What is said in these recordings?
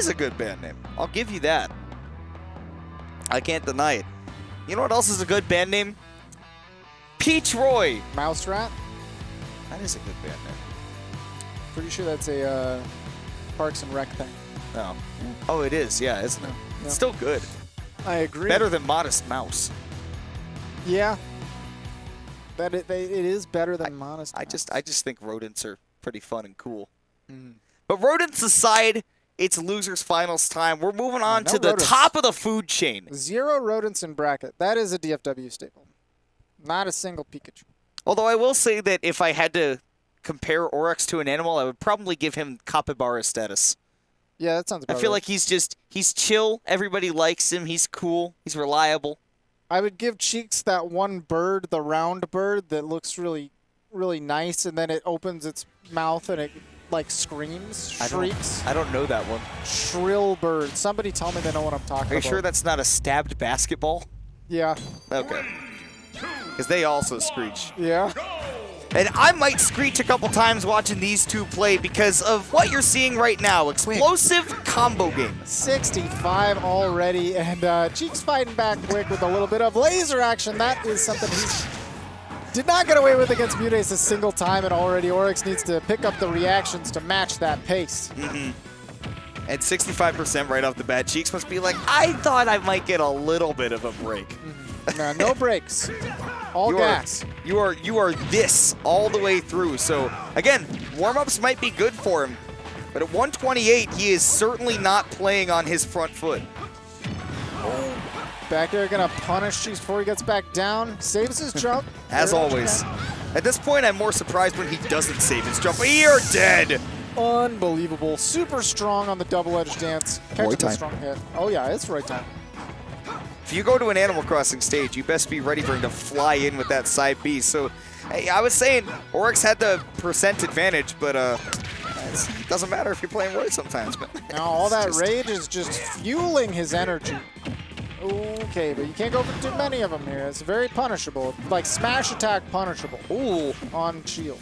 is a good band name. I'll give you that. I can't deny it. You know what else is a good band name? Peach Roy. Mousetrap? That is a good band name. Pretty sure that's a Parks and Rec thing. No. Oh, it is. Yeah, isn't it? Yeah. It's still good. I agree. Better than Modest Mouse. Yeah. It is better than Modest Mouse. I just think rodents are pretty fun and cool. Mm. But rodents aside, it's losers finals time. We're moving on to the rodents. top of the food chain. 0 rodents in bracket. That is a DFW staple. Not a single Pikachu. Although I will say that if I had to compare Orex to an animal, I would probably give him capybara status. Yeah, that sounds about I feel right. like he's chill. Everybody likes him. He's cool. He's reliable. I would give Cheeks that one bird, the round bird, that looks really, really nice, and then it opens its mouth and it like screams, shrieks. I don't know that one. Shrill bird. Somebody tell me they know what I'm talking about. Are you sure that's not a stabbed basketball? Yeah. Okay. Because they also screech. Yeah. And I might screech a couple times watching these two play because of what you're seeing right now. Explosive combo game. 65 already, and Cheeks fighting back quick with a little bit of laser action. That is something he did not get away with against Mutace a single time, and already Orex needs to pick up the reactions to match that pace. Mm-hmm. At 65% right off the bat, Cheeks must be like, I thought I might get a little bit of a break. Mm-hmm. No brakes. All gas. You are this all the way through. So, again, warm-ups might be good for him. But at 128, he is certainly not playing on his front foot. Back there going to punish Cheeks before he gets back down. Saves his jump. As always. At this point, I'm more surprised when he doesn't save his jump. You're dead! Unbelievable. Super strong on the double-edged dance. Catches a strong hit. Oh, yeah, it's right time. If you go to an Animal Crossing stage, you best be ready for him to fly in with that side B. So, hey, I was saying, Orex had the percent advantage, but it doesn't matter if you're playing Roy sometimes. But now all that rage is just fueling his energy. Okay, but you can't go for too many of them here. It's very punishable. Like smash attack punishable. Ooh. On shield.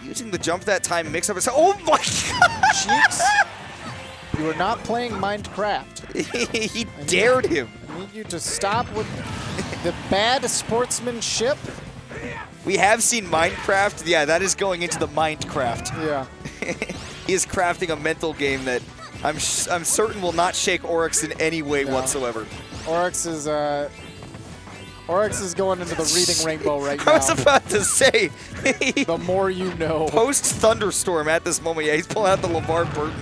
Using the jump that time, mix up. Oh my God! Cheeks, you are not playing Minecraft. He dared him. I need you to stop with the bad sportsmanship. We have seen Minecraft. Yeah, that is going into the Minecraft. Yeah. He is crafting a mental game that I'm certain will not shake Orex in any way whatsoever. Orex is going into the reading rainbow right now. I was about to say. The more you know. Post thunderstorm at this moment. Yeah, he's pulling out the LeVar Burton.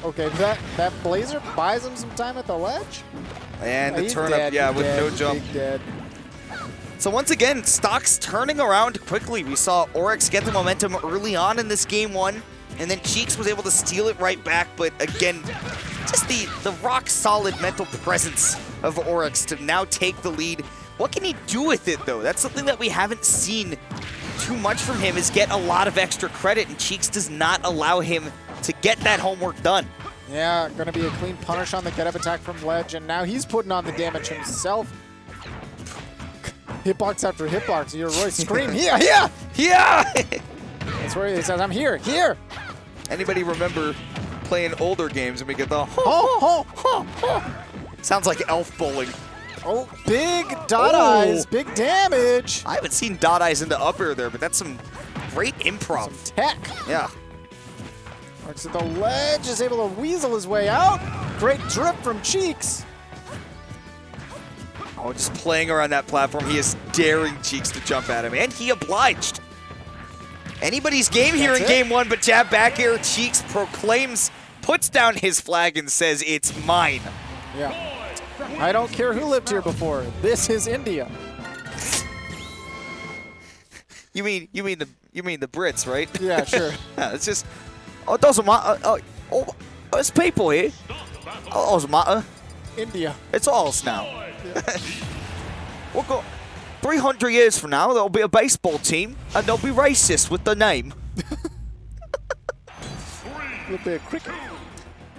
Okay, that Blazer buys him some time at the ledge. And the turn up, yeah, with no jump. Dead. So once again, stock's turning around quickly. We saw Orex get the momentum early on in this game one, and then Cheeks was able to steal it right back. But again, just the rock-solid mental presence of Orex to now take the lead. What can he do with it, though? That's something that we haven't seen too much from him, is get a lot of extra credit, and Cheeks does not allow him to get that homework done. Yeah, going to be a clean punish on the get-up attack from ledge, and now he's putting on the damage himself. Hitbox after hitbox. You're Roy. Scream, here, here! Yeah! That's where he says, I'm here, here! Anybody remember playing older games and we get the Sounds like elf bowling. Oh, big dot eyes, big damage. I haven't seen dot eyes in the up air there, but that's some great improv. Some tech. Yeah. Works at the ledge, is able to weasel his way out. Great drip from Cheeks. Oh, just playing around that platform. He is daring Cheeks to jump at him, and he obliged. Anybody's game here in game one, but jab back air. Cheeks proclaims, puts down his flag and says, it's mine. Yeah. I don't care who lived here before. This is India. You mean the Brits, right? Yeah, sure. Yeah, it's just, it doesn't matter. There's people here. It doesn't matter. India. It's ours now. Yeah. We've got 300 years from now, there'll be a baseball team, and they'll be racist with the name. With the cricket.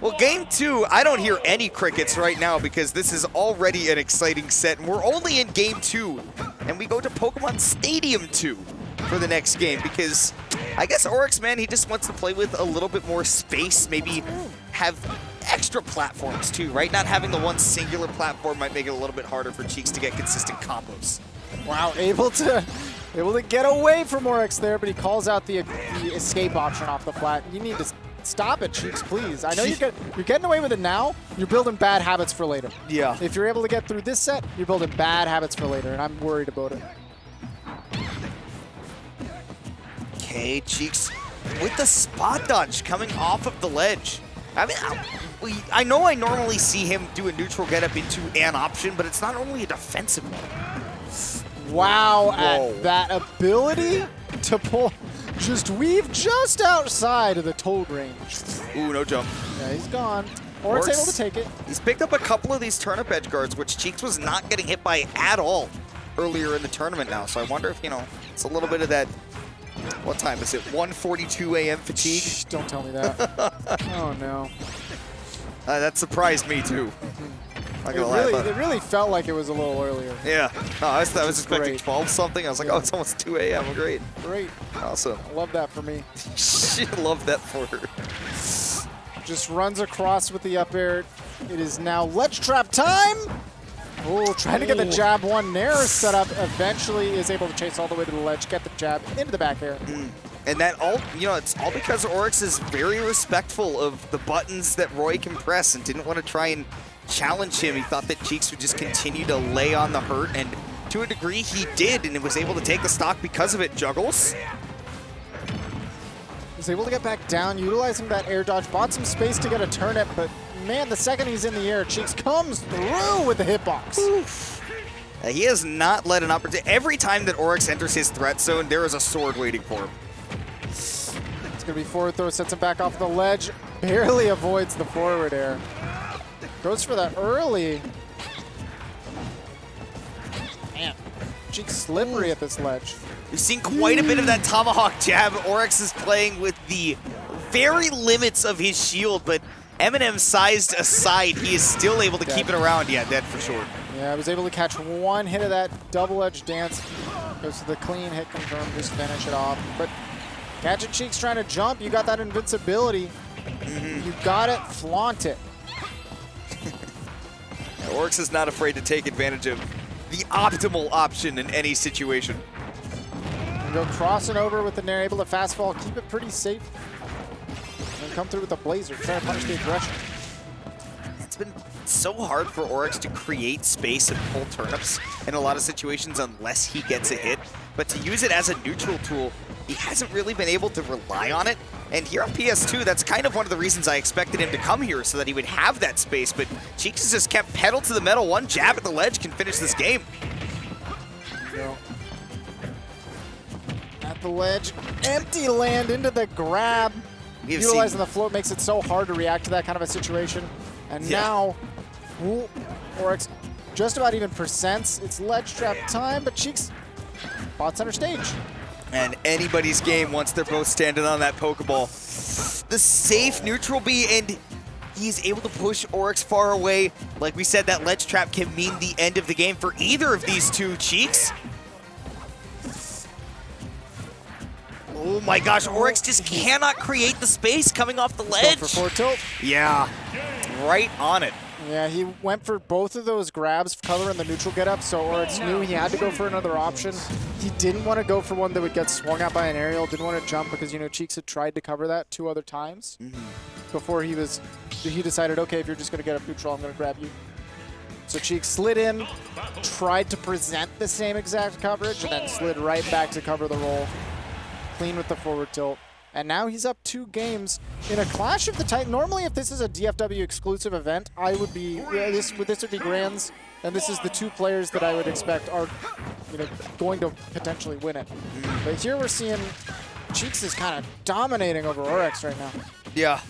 Well, game two, I don't hear any crickets right now because this is already an exciting set, and we're only in game two, and we go to Pokemon Stadium 2 for the next game because I guess Orex, man, he just wants to play with a little bit more space, maybe have extra platforms too, right? Not having the one singular platform might make it a little bit harder for Cheeks to get consistent combos. Wow, able to get away from Orex there, but he calls out the escape option off the flat. You need to stop it, Cheeks, please. I know you're getting away with it now. You're building bad habits for later. Yeah. If you're able to get through this set, you're building bad habits for later, and I'm worried about it. Okay, Cheeks with the spot dodge coming off of the ledge. I mean, I know I normally see him do a neutral get up into an option, but it's not only a defensive one. Wow, at that ability to pull, just weave just outside of the toad range. Ooh, no jump. Yeah, he's gone. Orex able to take it. He's picked up a couple of these turnip edge guards, which Cheeks was not getting hit by at all earlier in the tournament now. So I wonder if, it's a little bit of that. What time is it? 1:42 a.m. fatigue? Shh, don't tell me that. Oh, no. That surprised me, too. Not gonna lie about it really felt like it was a little earlier. Yeah. No, I was expecting great. 12 something. I was like, oh, it's almost 2 a.m. Great. Great. Awesome. I love that for me. She loved that for her. Just runs across with the up air. It is now ledge trap time. Oh, trying to get the jab one. Nair set up. Eventually is able to chase all the way to the ledge, get the jab into the back air. And that all, it's all because Orex is very respectful of the buttons that Roy can press and didn't want to try and challenge him. He thought that Cheeks would just continue to lay on the hurt, and to a degree he did, and it was able to take the stock because of it. Juggles. Was able to get back down, utilizing that air dodge, bought some space to get a turnip, but man, the second he's in the air, Cheeks comes through with the hitbox. He has not let an opportunity. Every time that Orex enters his threat zone, there is a sword waiting for him. It's going to be forward throw, sets him back off the ledge, barely avoids the forward air. Goes for that early. Man, Cheeks slippery at this ledge. We've seen quite a bit of that tomahawk jab. Orex is playing with the very limits of his shield, but Eminem sized aside, he is still able to keep it around. Yeah, dead for sure. Yeah, I was able to catch one hit of that double-edged dance. Goes to the clean hit confirm, just finish it off. But catch it, Cheeks trying to jump. You got that invincibility. You got it, flaunt it. Orex is not afraid to take advantage of the optimal option in any situation. Go crossing over with the Nair, able to fast fall, keep it pretty safe. And come through with the Blazer, trying to punish the aggression. It's been so hard for Orex to create space and pull turnips in a lot of situations unless he gets a hit. But to use it as a neutral tool, he hasn't really been able to rely on it. And here on PS2, that's kind of one of the reasons I expected him to come here, so that he would have that space. But Cheeks has just kept pedal to the metal. One jab at the ledge can finish this game. Go. At the ledge, empty land into the grab. Utilizing the float makes it so hard to react to that kind of a situation. And now, Orex just about even percents. It's ledge trap time, but Cheeks bot center stage. And anybody's game once they're both standing on that Pokeball. The safe neutral B, and he's able to push Orex far away. Like we said, that ledge trap can mean the end of the game for either of these two. Cheeks. Oh my gosh, Orex just cannot create the space coming off the ledge. Go for forward tilt. Yeah, right on it. Yeah, he went for both of those grabs, covering the neutral get up, so Orex knew he had to go for another option. He didn't want to go for one that would get swung at by an aerial, didn't want to jump because, Cheeks had tried to cover that 2 other times before he decided, okay, if you're just going to get up neutral, I'm going to grab you. So Cheeks slid in, tried to present the same exact coverage, and then slid right back to cover the roll. Clean with the forward tilt. And now he's up 2 games in a clash of the Titan. Normally, if this is a DFW exclusive event, I would be this would be Grands, and this is the 2 players that I would expect are going to potentially win it. But here we're seeing Cheeks is kind of dominating over Orex right now. Yeah,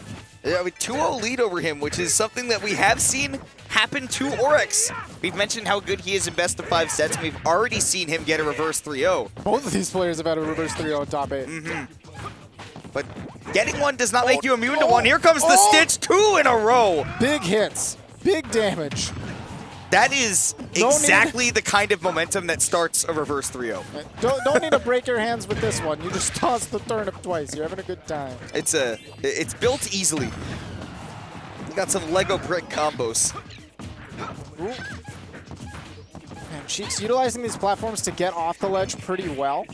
I mean 2-0 lead over him, which is something that we have seen happen to Orex. We've mentioned how good he is in best of 5 sets, and we've already seen him get a reverse 3-0. Both of these players have had a reverse 3-0 in top 8. But getting one does not make you immune to one. Here comes the Stitch, 2 in a row. Big hits, big damage. That is exactly the kind of momentum that starts a reverse 3-0. Don't need to break your hands with this one. You just toss the turnip twice. You're having a good time. It's built easily. They got some Lego brick combos. Ooh. And Cheeks utilizing these platforms to get off the ledge pretty well.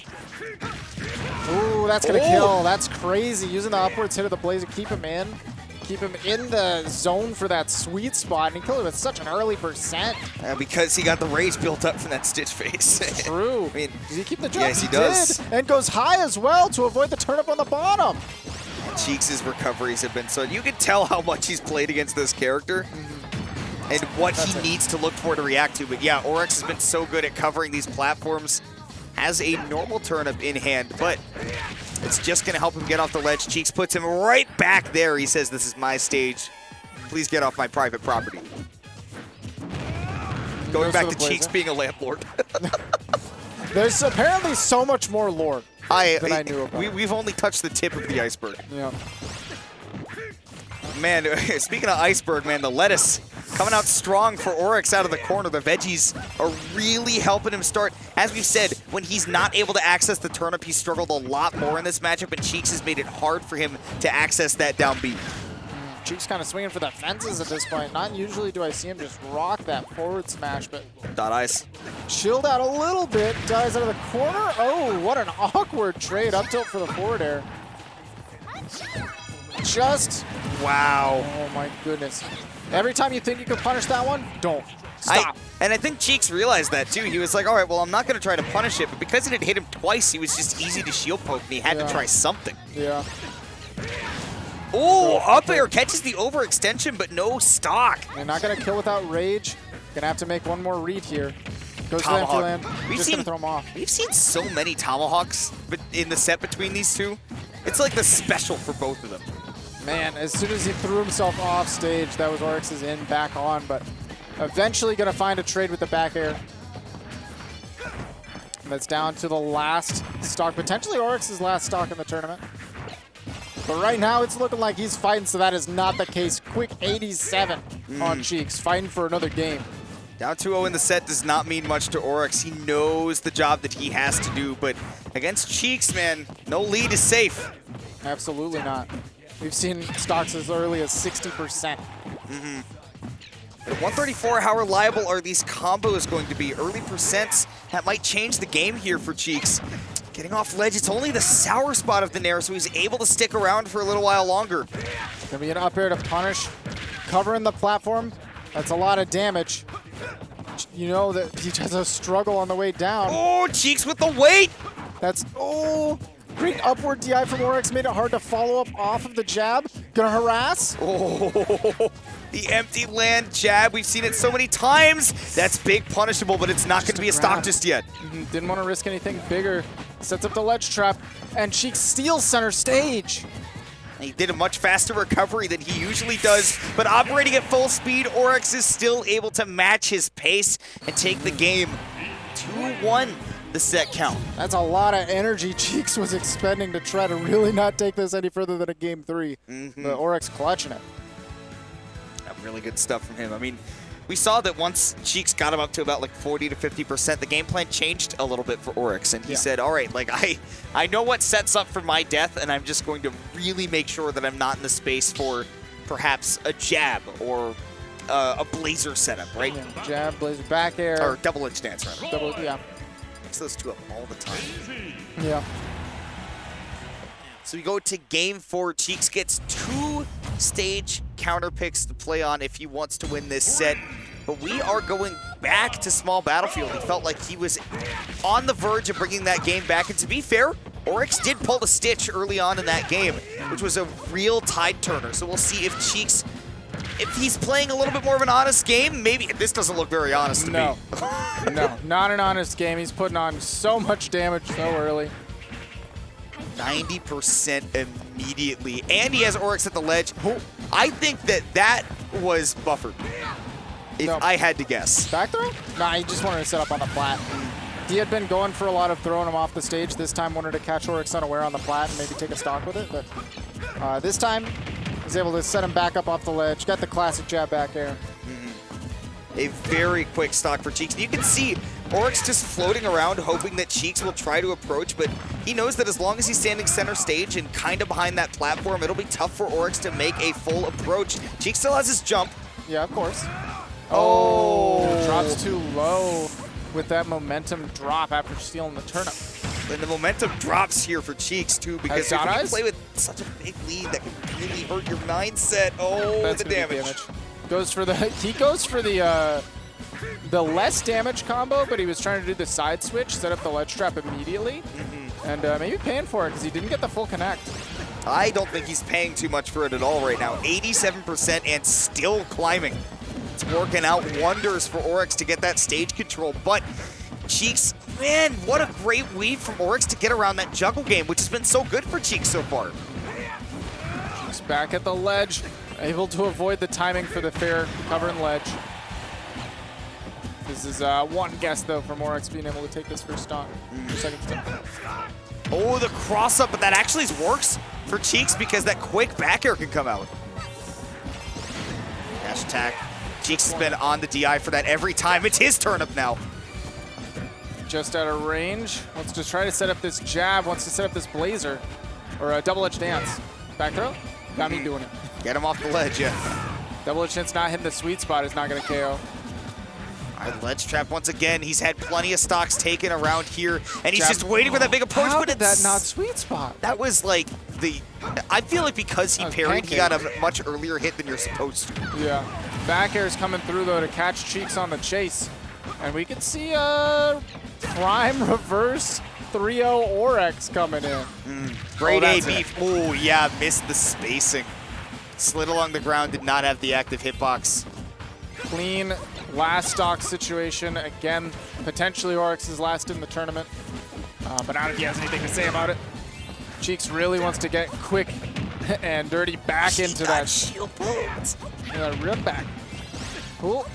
Ooh, that's gonna kill. That's crazy. Using the upwards hit of the Blazer, keep him in the zone for that sweet spot, and he killed it with such an early percent. Because he got the rage built up from that Stitch face. True. I mean, does he keep the jump? Yes, he does. Did, and goes high as well to avoid the turnip on the bottom. Cheeks' recoveries have been so. You can tell how much he's played against this character. And what he needs to look for to react to. But yeah, Orex has been so good at covering these platforms. Has a normal turnip in hand, but it's just going to help him get off the ledge. Cheeks puts him right back there. He says, this is my stage. Please get off my private property. Going back to Cheeks being a landlord. There's apparently so much more lore than I knew about. We've only touched the tip of the iceberg. Yeah. Man, speaking of iceberg, man, the lettuce coming out strong for Orex out of the corner. The veggies are really helping him start. As we've said, when he's not able to access the turnip, he's struggled a lot more in this matchup, and Cheeks has made it hard for him to access that down B. Cheeks kind of swinging for the fences at this point. Not usually do I see him just rock that forward smash, but Dot ice. Chilled out a little bit, dies out of the corner. Oh, what an awkward trade. Up tilt for the forward air. Just, wow. Oh my goodness. Every time you think you can punish that one, don't. Stop. And I think Cheeks realized that too. He was like, all right, well, I'm not going to try to punish it, but because it had hit him twice, he was just easy to shield poke, and he had to try something. Yeah. Oh, up air catches the overextension, but no stock. They're not going to kill without rage. Gonna have to make one more read here. Goes to empty land. Just gonna throw him off. We've seen so many tomahawks in the set between these two. It's like the special for both of them. Man, as soon as he threw himself off stage, that was Orex's in, back on, but eventually gonna find a trade with the back air. And that's down to the last stock, potentially Orex's last stock in the tournament. But right now, it's looking like he's fighting, so that is not the case. Quick 87 on Cheeks, fighting for another game. Down 2-0 in the set does not mean much to Orex. He knows the job that he has to do, but against Cheeks, man, no lead is safe. Absolutely not. We've seen stocks as early as 60%. 134, how reliable are these combos going to be? Early percents, that might change the game here for Cheeks. Getting off ledge, it's only the sour spot of the Nair, so he's able to stick around for a little while longer. Gonna be an up air to punish, covering the platform. That's a lot of damage. You know that he has a struggle on the way down. Oh, Cheeks with the weight! That's, oh, great upward DI from Orex, made it hard to follow up off of the jab. Gonna harass. Oh, the empty land jab. We've seen it so many times. That's big punishable, but it's not going to be a stock just yet. Didn't want to risk anything bigger. Sets up the ledge trap, and Cheeks steals center stage. He did a much faster recovery than he usually does, but operating at full speed, Orex is still able to match his pace and take the game. 2-1, the set count. That's a lot of energy Cheeks was expending to try to really not take this any further than a game 3. But Orex clutching it. Really good stuff from him. I mean, we saw that once Cheeks got him up to about like 40 to 50%, the game plan changed a little bit for Orex, and he said, all right, like I know what sets up for my death, and I'm just going to really make sure that I'm not in the space for perhaps a jab or a blazer setup, right? Yeah, jab, blazer, back air. Or double edge dance, rather. Double, yeah. Mix those two up all the time. Yeah. So we go to game 4. Cheeks gets 2 stage counter picks to play on if he wants to win this set. But we are going back to small battlefield. He felt like he was on the verge of bringing that game back. And to be fair, Orex did pull the Stitch early on in that game, which was a real tide turner. So we'll see if Cheeks, if he's playing a little bit more of an honest game, maybe. This doesn't look very honest to me. No, not an honest game. He's putting on so much damage so early. 90% immediately, and he has Orex at the ledge. I think that was buffered, if I had to guess. Back throw? Nah, he just wanted to set up on the plat. He had been going for a lot of throwing him off the stage. This time wanted to catch Orex unaware on the plat and maybe take a stock with it, but this time was able to set him back up off the ledge. Got the classic jab back air. A very quick stock for Cheeks. You can see Orex just floating around, hoping that Cheeks will try to approach, but he knows that as long as he's standing center stage and kind of behind that platform, it'll be tough for Orex to make a full approach. Cheeks still has his jump. Yeah, of course. Oh. Drops too low with that momentum drop after stealing the turnip. And the momentum drops here for Cheeks, too, because if you play with such a big lead, that can really hurt your mindset. Oh, that's the damage. Goes for the, he goes for the less damage combo, but he was trying to do the side switch, set up the ledge trap immediately, and maybe paying for it because he didn't get the full connect. I don't think he's paying too much for it at all right now. 87% and still climbing. It's working out wonders for Orex to get that stage control, but Cheeks, man, what a great weave from Orex to get around that juggle game, which has been so good for Cheeks so far. Cheeks back at the ledge, able to avoid the timing for the fair cover and ledge. This is one guess, though, from Orex being able to take this first stock. Second stock. Oh, the cross-up, but that actually works for Cheeks because that quick back air can come out. Dash attack. Cheeks has been on the DI for that every time. It's his turnip now. Just out of range. Wants to try to set up this jab. Wants to set up this blazer. Or a double edge dance. Back throw? Got me doing it. Get him off the ledge, yeah. Double edge dance not hitting the sweet spot is not going to KO. All right, ledge trap once again. He's had plenty of stocks taken around here, and he's just waiting for that big approach. How but did that not sweet spot? That was like the. I feel like because he parried, he got a much earlier hit than you're supposed to. Yeah. Back air is coming through though to catch Cheeks on the chase, and we can see a prime reverse 3-0 Orex coming in. Great A beef. Oh yeah, missed the spacing. Slid along the ground, did not have the active hitbox. Clean last stock situation. Again, potentially Orex's last in the tournament. But I don't know if he has anything to say about it. Cheeks really wants to get quick and dirty back into that shield build. Rip back. Cool.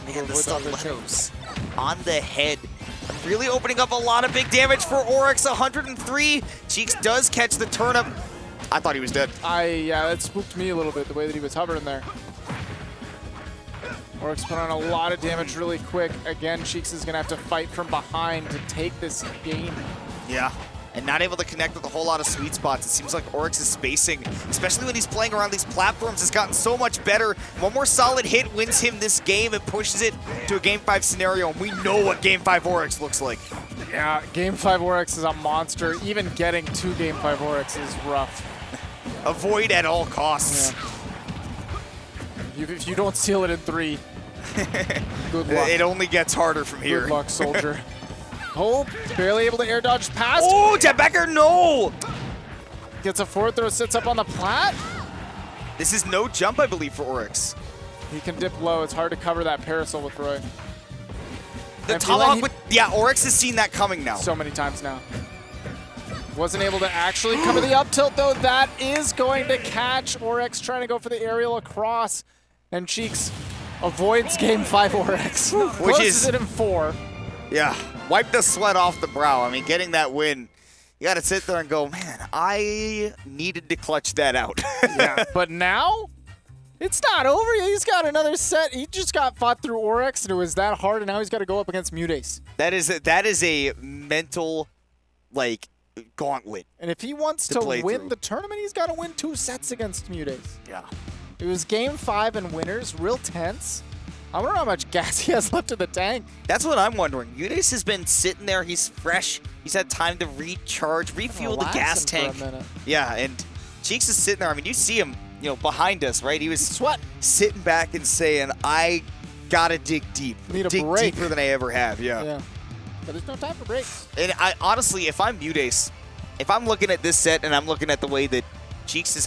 Man, the stilettos on the head. Really opening up a lot of big damage for Orex. 103. Cheeks does catch the turnip. I thought he was dead. Yeah, that spooked me a little bit, the way that he was hovering there. Orex put on a lot of damage really quick. Again, Cheeks is going to have to fight from behind to take this game. Yeah, and not able to connect with a whole lot of sweet spots. It seems like Orex's spacing, especially when he's playing around these platforms, has gotten so much better. One more solid hit wins him this game and pushes it to a Game 5 scenario, and we know what Game 5 Orex looks like. Yeah, Game 5 Orex is a monster. Even getting to Game 5 Orex is rough. Avoid at all costs. Yeah. If you don't steal it in 3, good luck. It only gets harder from here. Good luck, soldier. Oh, barely able to air dodge past. Oh, Jetbacker, no! Gets a forward throw, sits up on the plat. This is no jump, I believe, for Orex. He can dip low. It's hard to cover that parasol with Roy. The tomahawk with, yeah, Orex has seen that coming now. So many times now. Wasn't able to actually cover the up tilt, though. That is going to catch Orex trying to go for the aerial across. And Cheeks avoids Game 5 Orex. Which is it in 4. Yeah, wipe the sweat off the brow. I mean, getting that win, you got to sit there and go, man, I needed to clutch that out. Yeah, but now it's not over. He's got another set. He just got fought through Orex, and it was that hard, and now he's got to go up against Mutace. That is a mental, like, gauntlet. And if he wants to win the tournament, he's got to win 2 sets against Mutace. Yeah. It was Game 5 and winners, real tense. I wonder how much gas he has left in the tank. That's what I'm wondering. Mutace has been sitting there. He's fresh. He's had time to recharge, refuel the gas tank. For a minute. Yeah, and Cheeks is sitting there. I mean, you see him, behind us, right? He was sitting back and saying, I got to dig deep. Need a dig break. Deeper than I ever have, yeah. But there's no time for breaks. And honestly, if I'm Mutace, if I'm looking at this set and I'm looking at the way that Cheeks is